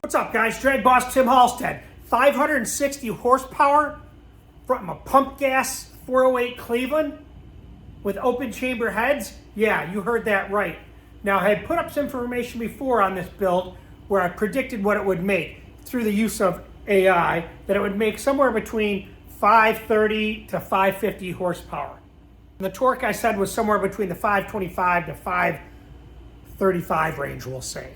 What's up, guys? Dragboss Tim Halstead. 560 horsepower from a pump gas 408 Cleveland with open chamber heads. Yeah, you heard that right. Now, I had put up some information before on this build where I predicted what it would make through the use of AI, that it would make somewhere between 530 to 550 horsepower. And the torque I said was somewhere between the 525 to 535 range, we'll say.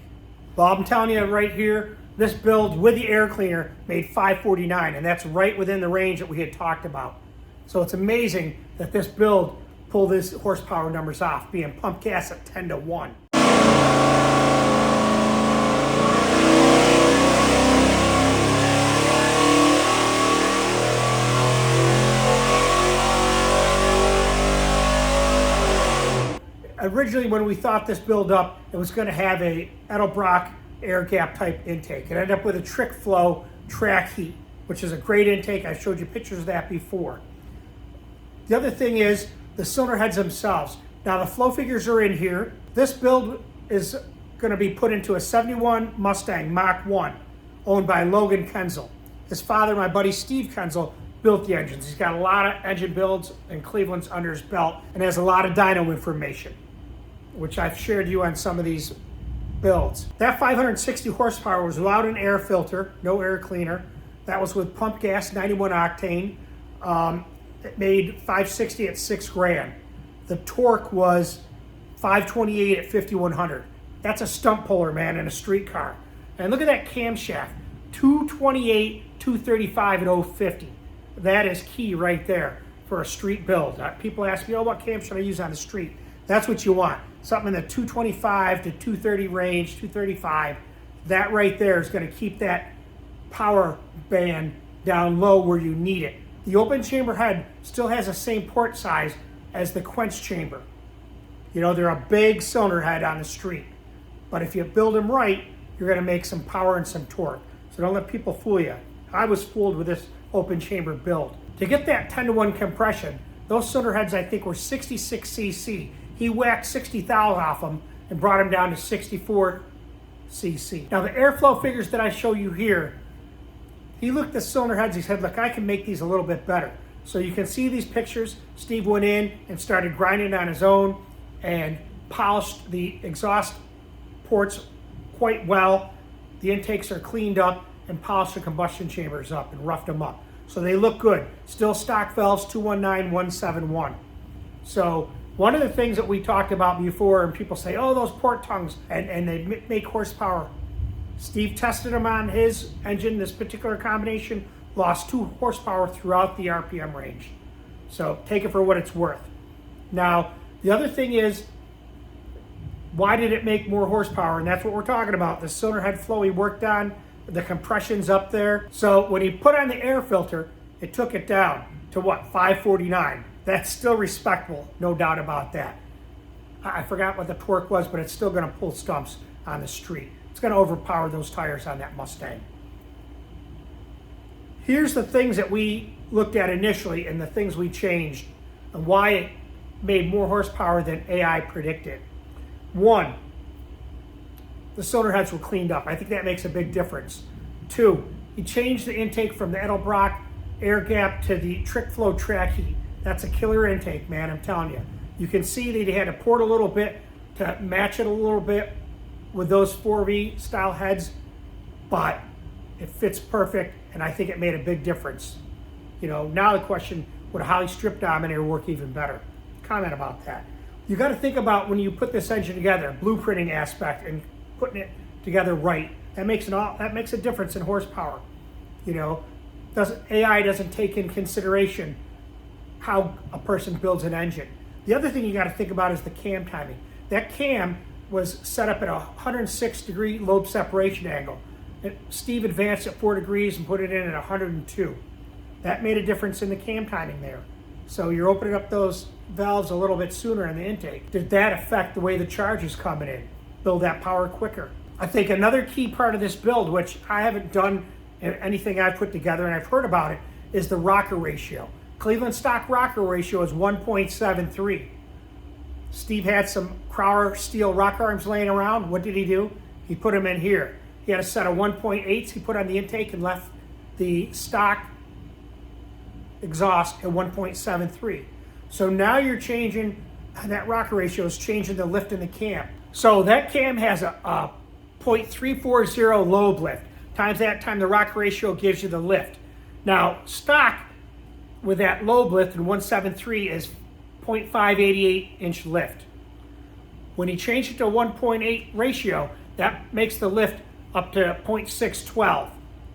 Well, I'm telling you right here, this build with the air cleaner made 549, and that's right within the range that we had talked about. So it's amazing that this build pulled these horsepower numbers off, being pump gas at 10 to 1. Originally, when we thought this build up, it was going to have a Edelbrock air gap type intake. It ended up with a trick flow track heat, which is a great intake. I showed you pictures of that before. The other thing is the cylinder heads themselves. Now the flow figures are in here. This build is going to be put into a 71 Mustang Mach 1 owned by Logan Kenzel. His father, my buddy Steve Kenzel, built the engines. He's got a lot of engine builds and Cleveland's under his belt and has a lot of dyno information, which I've shared you on some of these builds. That 560 horsepower was without an air filter, no air cleaner. That was with pump gas, 91 octane. It made 560 at 6 grand. The torque was 528 at 5100. That's a stump puller, man, in a street car. And look at that camshaft, 228, 235 at 050. That is key right there for a street build. People ask me, oh, what cam should I use on the street? That's what you want. Something in the 225 to 230 range, 235. That right there is going to keep that power band down low where you need it. The open chamber head still has the same port size as the quench chamber. You know, they're a big cylinder head on the street. But if you build them right, you're going to make some power and some torque. So don't let people fool you. I was fooled with this open chamber build. To get that 10 to 1 compression, those cylinder heads I think were 66 cc. He whacked 60,000 off them and brought them down to 64 cc. Now the airflow figures that I show you here, he looked at the cylinder heads, he said, look, I can make these a little bit better. So you can see these pictures. Steve went in and started grinding on his own and polished the exhaust ports quite well. The intakes are cleaned up and polished the combustion chambers up and roughed them up. So they look good. Still stock valves 219171. So one of the things that we talked about before, and people say, oh, those port tongues, and they make horsepower. Steve tested them on his engine, this particular combination, lost 2 horsepower throughout the RPM range. So take it for what it's worth. Now, the other thing is, why did it make more horsepower? And that's what we're talking about. The cylinder head flow he worked on, the compression's up there. So when he put on the air filter, it took it down to what, 549. That's still respectable, no doubt about that. I forgot what the torque was, but it's still going to pull stumps on the street. It's going to overpower those tires on that Mustang. Here's the things that we looked at initially and the things we changed and why it made more horsepower than AI predicted. 1, the cylinder heads were cleaned up. I think that makes a big difference. 2, he changed the intake from the Edelbrock air gap to the trick flow track heat. That's a killer intake, man, I'm telling you. You can see that he had to port a little bit to match it a little bit with those 4V style heads, but it fits perfect, and I think it made a big difference. You know, now the question, would a Holley strip dominator work even better? Comment about that. You got to think about when you put this engine together, blueprinting aspect and putting it together right. That makes a difference in horsepower. You know, AI doesn't take in consideration how a person builds an engine. The other thing you got to think about is the cam timing. That cam was set up at a 106-degree lobe separation angle. Steve advanced it 4 degrees and put it in at 102. That made a difference in the cam timing there. So you're opening up those valves a little bit sooner in the intake. Did that affect the way the charge is coming in? Build that power quicker. I think another key part of this build, which I haven't done in anything I've put together and I've heard about it, is the rocker ratio. Cleveland stock rocker ratio is 1.73. Steve had some Crowder steel rock arms laying around. What did he do? He put them in here. He had a set of 1.8s he put on the intake and left the stock exhaust at 1.73. So now you're changing, that rocker ratio is changing the lift in the cam. So that cam has a 0.340 lobe lift. Times that time the rocker ratio gives you the lift. Now stock with that lobe lift in 173 is 0.588 inch lift. When he changed it to 1.8 ratio, that makes the lift up to 0.612,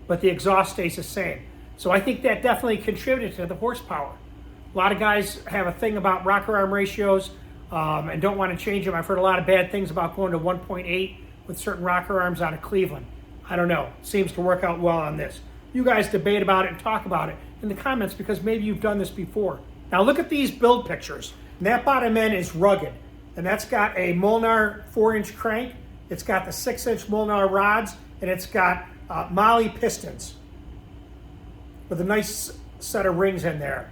but the exhaust stays the same. So I think that definitely contributed to the horsepower. A lot of guys have a thing about rocker arm ratios and don't want to change them. I've heard a lot of bad things about going to 1.8 with certain rocker arms out of Cleveland. I don't know. Seems to work out well on this. You guys debate about it and talk about it in the comments because maybe you've done this before. Now look at these build pictures. And that bottom end is rugged. And that's got a Molnar 4-inch crank. It's got the 6-inch Molnar rods. And it's got Holley pistons with a nice set of rings in there.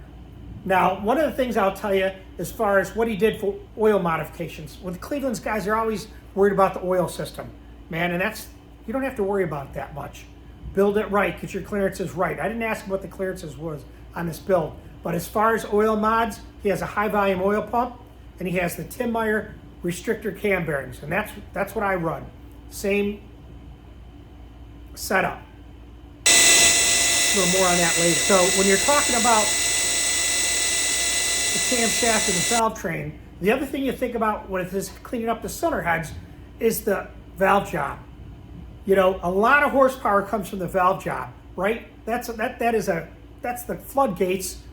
Now, one of the things I'll tell you as far as what he did for oil modifications, with Cleveland's guys, they're always worried about the oil system, man, and that's, you don't have to worry about it that much. Build it right, get your clearances right. I didn't ask him what the clearances was on this build, but as far as oil mods, he has a high volume oil pump, and he has the Tim Meyer restrictor cam bearings, and that's what I run. Same setup. A little more on that later. So when you're talking about the camshaft and the valve train, the other thing you think about when it is cleaning up the cylinder heads is the valve job. You know, a lot of horsepower comes from the valve job, right? That's the floodgates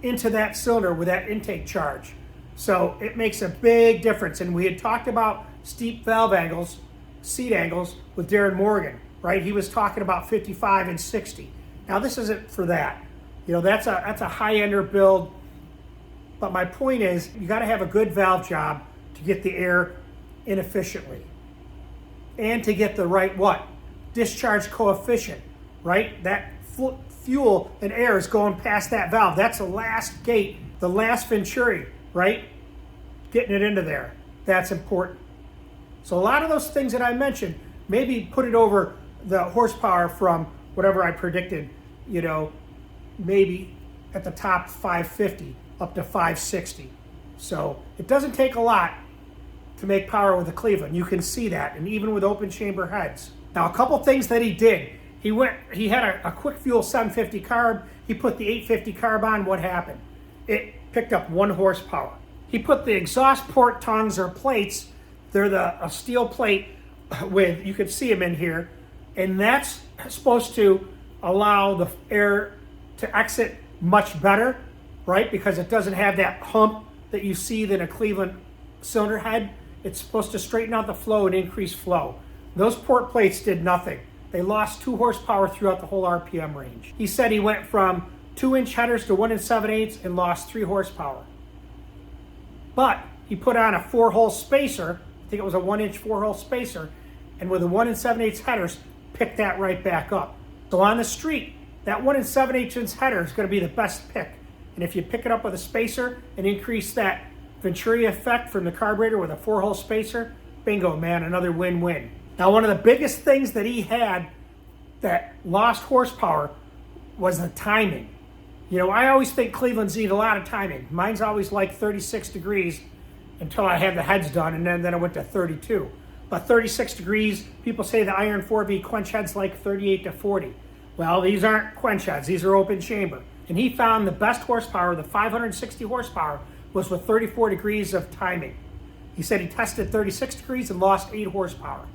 into that cylinder with that intake charge. So it makes a big difference. And we had talked about steep valve angles, seat angles with Darren Morgan, right? He was talking about 55 and 60. Now this isn't for that. You know, that's a high-ender build. But my point is, you got to have a good valve job to get the air in efficiently. And to get the right what? Discharge coefficient, right? That fuel and air is going past that valve. That's the last gate, the last venturi, right? Getting it into there. That's important. So a lot of those things that I mentioned, maybe put it over the horsepower from whatever I predicted, you know, maybe at the top 550 up to 560. So it doesn't take a lot to make power with a Cleveland. You can see that, and even with open chamber heads. Now, a couple things that he did. He had a quick fuel 750 carb. He put the 850 carb on. What happened? It picked up 1 horsepower. He put the exhaust port tongues or plates. They're a steel plate with, you can see them in here, and that's supposed to allow the air to exit much better, right? Because it doesn't have that hump that you see in a Cleveland cylinder head. It's supposed to straighten out the flow and increase flow. Those port plates did nothing. They lost 2 horsepower throughout the whole RPM range. He said he went from 2-inch headers to 1 7/8 and lost 3 horsepower. But he put on a 4-hole spacer. I think it was a 1-inch 4-hole spacer, and with a 1 7/8 headers, picked that right back up. So on the street, that 1 7/8 inch header is going to be the best pick. And if you pick it up with a spacer and increase that Venturi effect from the carburetor with a 4-hole spacer, bingo, man, another win-win. Now, one of the biggest things that he had that lost horsepower was the timing. You know, I always think Cleveland's need a lot of timing. Mine's always like 36 degrees until I have the heads done, and then I went to 32. But 36 degrees, people say the Iron 4V quench head's like 38 to 40. Well, these aren't quench heads, these are open chamber. And he found the best horsepower, the 560 horsepower, was with 34 degrees of timing. He said he tested 36 degrees and lost 8 horsepower.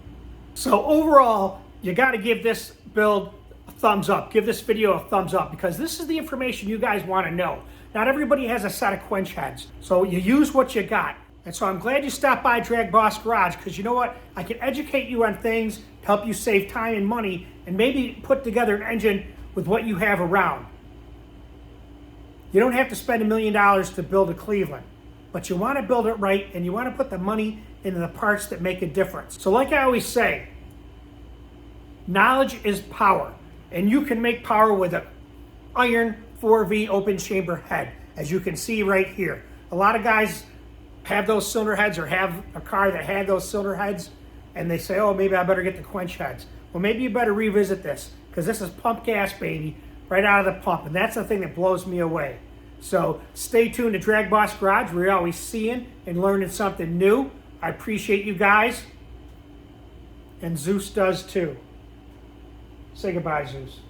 So overall, you got to give this build a thumbs up. Give this video a thumbs up because this is the information you guys want to know. Not everybody has a set of quench heads, so you use what you got. And so I'm glad you stopped by Dragboss Garage because you know what? I can educate you on things to help you save time and money and maybe put together an engine with what you have around. You don't have to spend $1 million to build a Cleveland, but you want to build it right and you want to put the money into the parts that make a difference. So like I always say, knowledge is power, and you can make power with an iron 4V open chamber head, as you can see right here. A lot of guys have those cylinder heads or have a car that had those cylinder heads, and they say, oh, maybe I better get the quench heads. Well, maybe you better revisit this, because this is pump gas, baby, right out of the pump, and that's the thing that blows me away. So stay tuned to Dragboss Garage. We're always seeing and learning something new. I appreciate you guys, and Zeus does too. Say goodbye, Zeus.